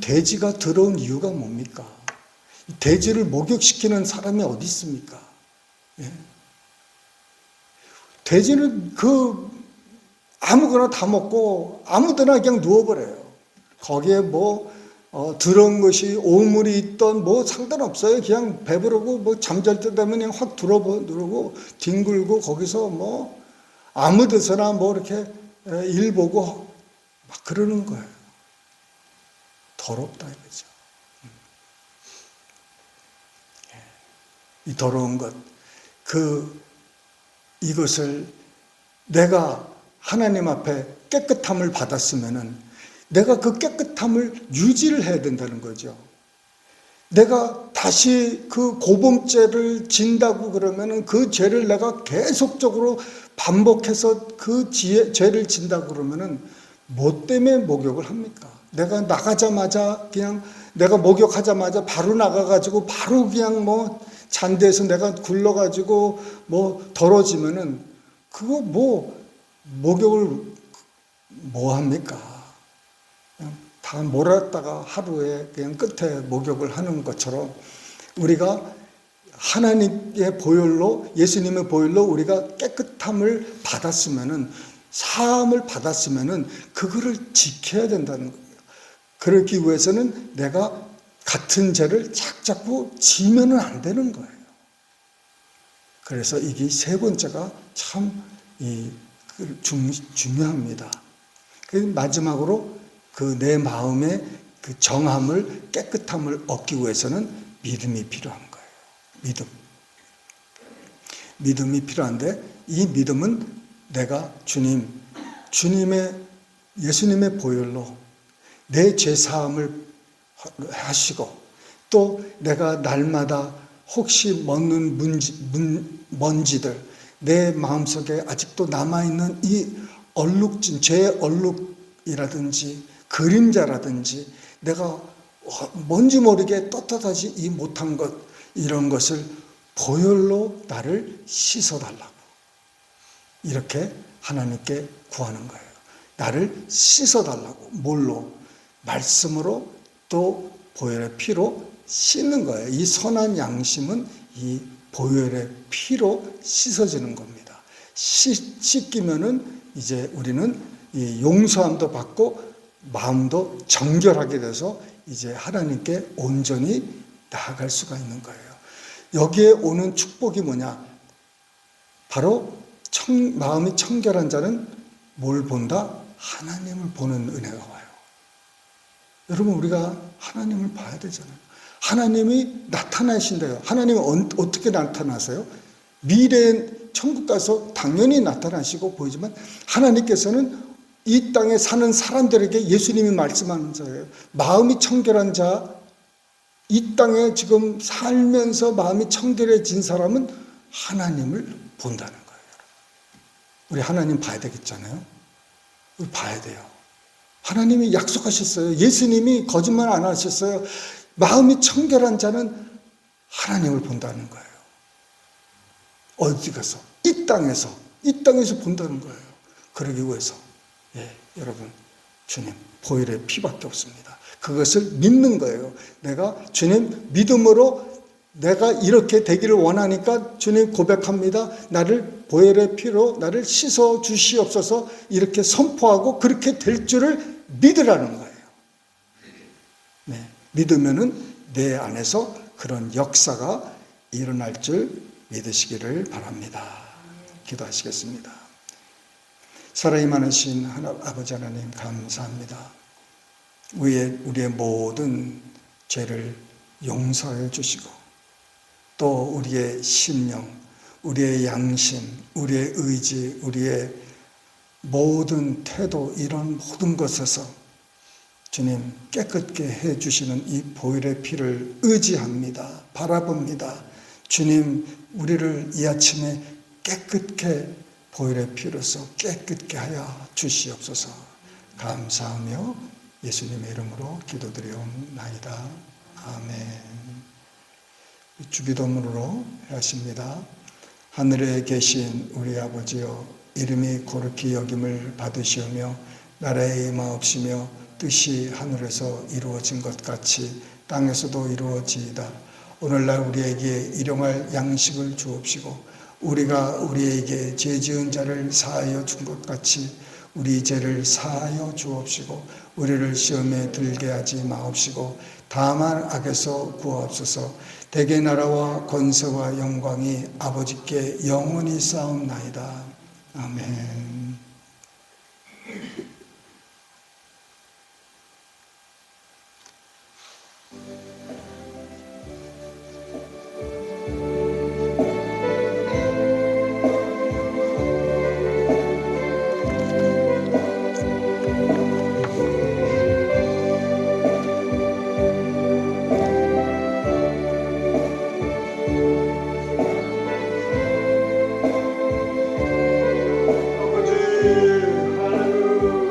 돼지가 더러운 이유가 뭡니까? 이 돼지를 목욕시키는 사람이 어디 있습니까? 예? 돼지는 아무거나 다 먹고 아무데나 그냥 누워버려요. 거기에 더러운 것이 오물이 있던 상관없어요. 그냥 배부르고 잠잘 때 되면 그냥 확 누르고 뒹굴고 거기서 아무 데서나 이렇게 일 보고 막 그러는 거예요. 더럽다 이거죠. 이 더러운 것, 이것을 내가 하나님 앞에 깨끗함을 받았으면은 내가 그 깨끗함을 유지를 해야 된다는 거죠. 내가 다시 그 고범죄를 진다고 그러면은 그 죄를 내가 계속적으로 반복해서 그 죄를 진다고 그러면은 뭐 때문에 목욕을 합니까? 내가 나가자마자 그냥 내가 목욕하자마자 바로 나가가지고 바로 그냥 잔디에서 내가 굴러가지고 더러지면은 그거 목욕을 합니까? 그냥 다 몰았다가 하루에 그냥 끝에 목욕을 하는 것처럼 우리가 하나님의 보혈로, 예수님의 보혈로 우리가 깨끗함을 받았으면은, 사함을 받았으면은 그거를 지켜야 된다는 거예요. 그러기 위해서는 내가 같은 죄를 자꾸 지면은 안 되는 거예요. 그래서 이게 세 번째가 참 중요합니다. 마지막으로 내 마음의 정함을, 깨끗함을 얻기 위해서는 믿음이 필요한 거예요. 믿음이 필요한데, 이 믿음은 내가 예수님의 보혈로 내 죄사함을 하시고, 또 내가 날마다 혹시 먹는 먼지들, 내 마음속에 아직도 남아있는 이 죄의 얼룩이라든지 그림자라든지 내가 뭔지 모르게 떳떳하지 못한 것, 이런 것을 보혈로 나를 씻어달라고 이렇게 하나님께 구하는 거예요. 나를 씻어달라고. 뭘로? 말씀으로, 또 보혈의 피로 씻는 거예요. 이 선한 양심은 이 보혈의 피로 씻어지는 겁니다. 씻기면은 이제 우리는 이 용서함도 받고 마음도 정결하게 돼서 이제 하나님께 온전히 나아갈 수가 있는 거예요. 여기에 오는 축복이 뭐냐? 바로 마음이 청결한 자는 뭘 본다? 하나님을 보는 은혜가 와요. 여러분, 우리가 하나님을 봐야 되잖아요. 하나님이 나타나신대요. 하나님이 어떻게 나타나세요? 미래에 천국 가서 당연히 나타나시고 보이지만 하나님께서는 이 땅에 사는 사람들에게 예수님이 말씀하는 자예요. 마음이 청결한 자, 이 땅에 지금 살면서 마음이 청결해진 사람은 하나님을 본다는 거예요. 우리 하나님 봐야 되겠잖아요. 우리 봐야 돼요. 하나님이 약속하셨어요. 예수님이 거짓말 안 하셨어요. 마음이 청결한 자는 하나님을 본다는 거예요. 어디 가서? 이 땅에서 본다는 거예요. 그러기 위해서 여러분, 주님 보혈의 피밖에 없습니다. 그것을 믿는 거예요. 내가 주님 믿음으로 내가 이렇게 되기를 원하니까 주님 고백합니다. 나를 보혈의 피로 나를 씻어 주시옵소서 이렇게 선포하고 그렇게 될 줄을 믿으라는 거예요. 믿으면은 내 안에서 그런 역사가 일어날 줄 믿으시기를 바랍니다. 기도하시겠습니다. 사랑이 많으신 아버지 하나님 감사합니다. 우리의 모든 죄를 용서해 주시고 또 우리의 심령, 우리의 양심, 우리의 의지, 우리의 모든 태도 이런 모든 것에서 주님 깨끗게 해주시는 이 보혈의 피를 의지합니다. 바라봅니다. 주님 우리를 이 아침에 깨끗게 보혈의 피로서 깨끗게 하여 주시옵소서. 감사하며 예수님의 이름으로 기도드리옵나이다. 아멘. 주기도문으로 하십니다. 하늘에 계신 우리 아버지여, 이름이 거룩히 여김을 받으시오며 나라의 임하옵시며 뜻이 하늘에서 이루어진 것 같이 땅에서도 이루어지이다. 오늘날 우리에게 일용할 양식을 주옵시고 우리가 우리에게 죄 지은 자를 사하여 준 것 같이 우리 죄를 사하여 주옵시고 우리를 시험에 들게 하지 마옵시고 다만 악에서 구하옵소서. 대개 나라와 권세와 영광이 아버지께 영원히 쌓옵나이다. 아멘. 아버지 할렐루야.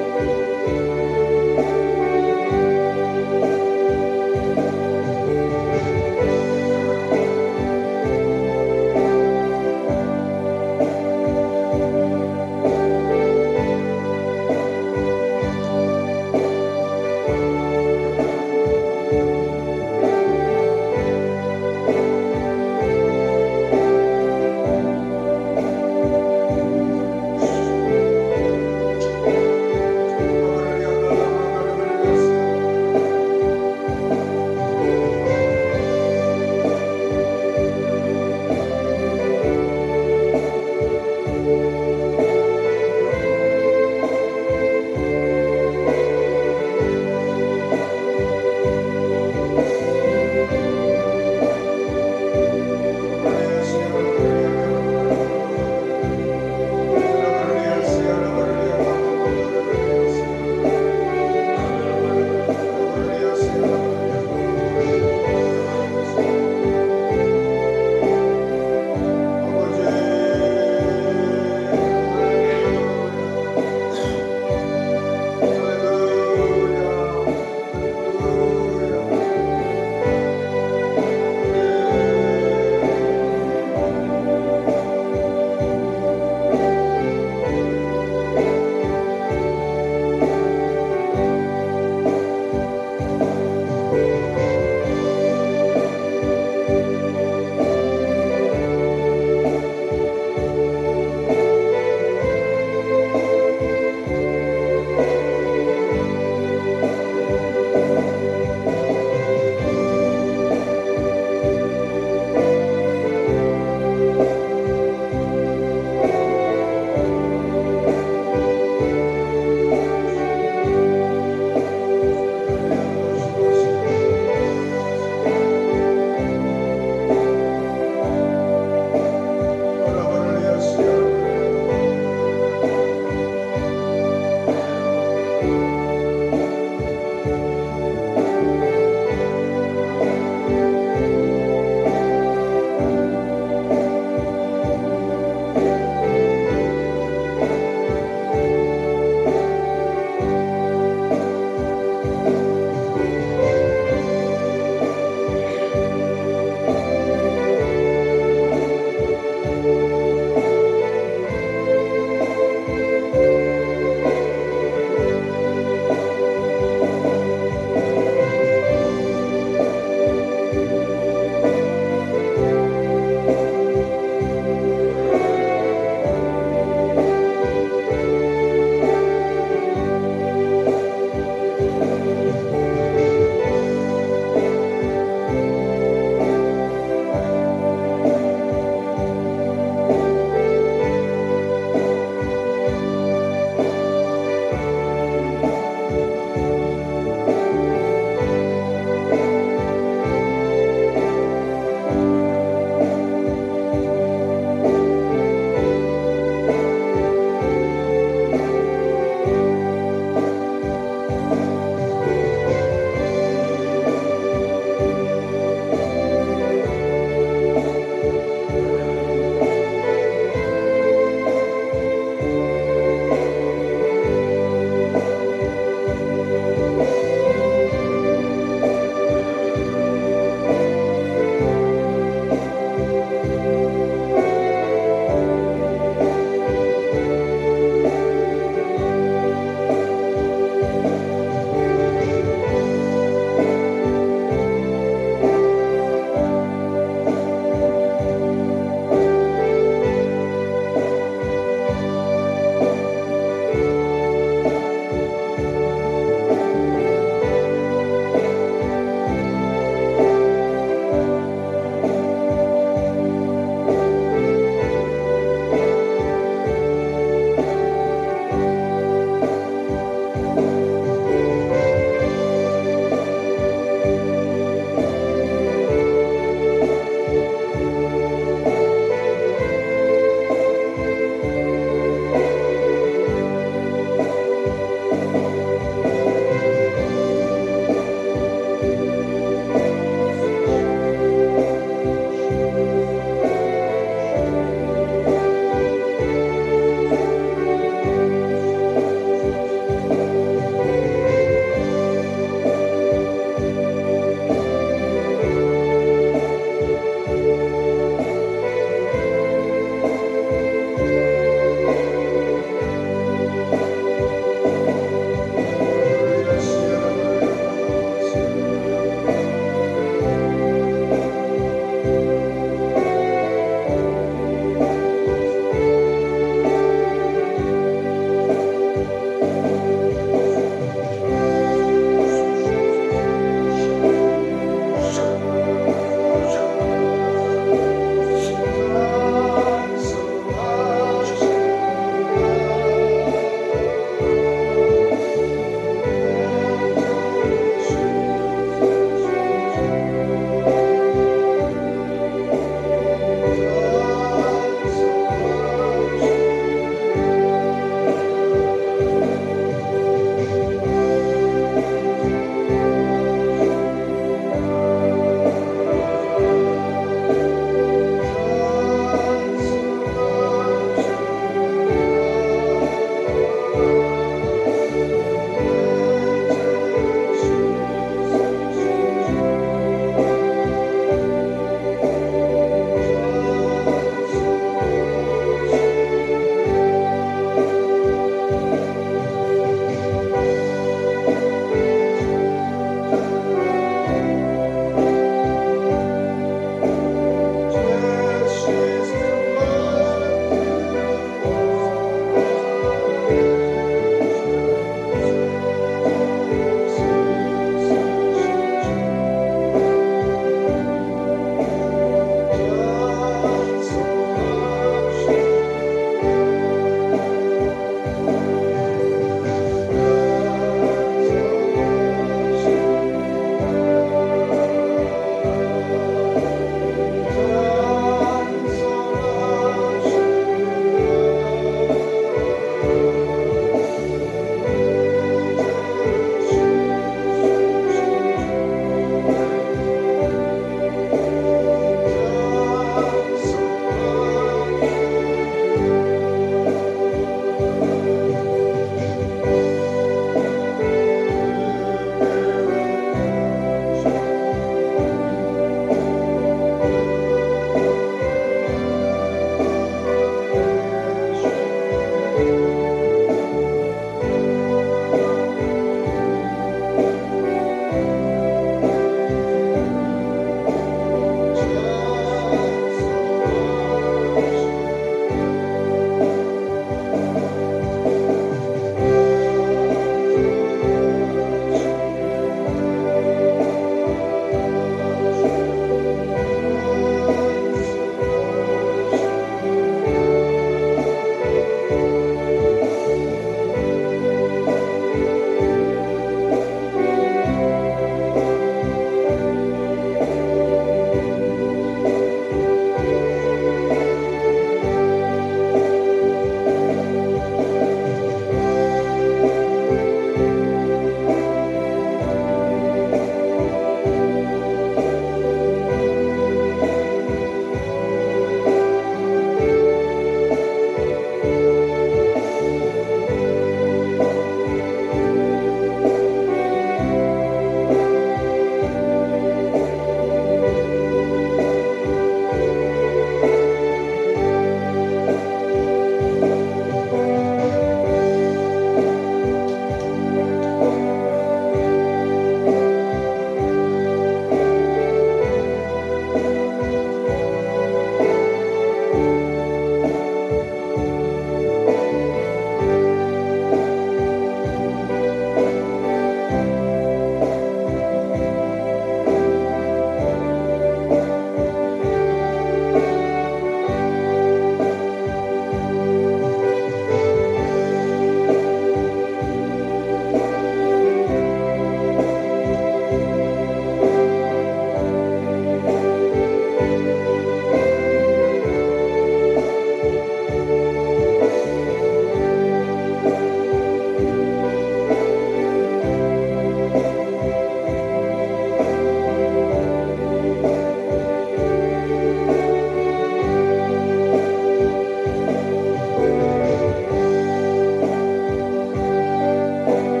주옵소서.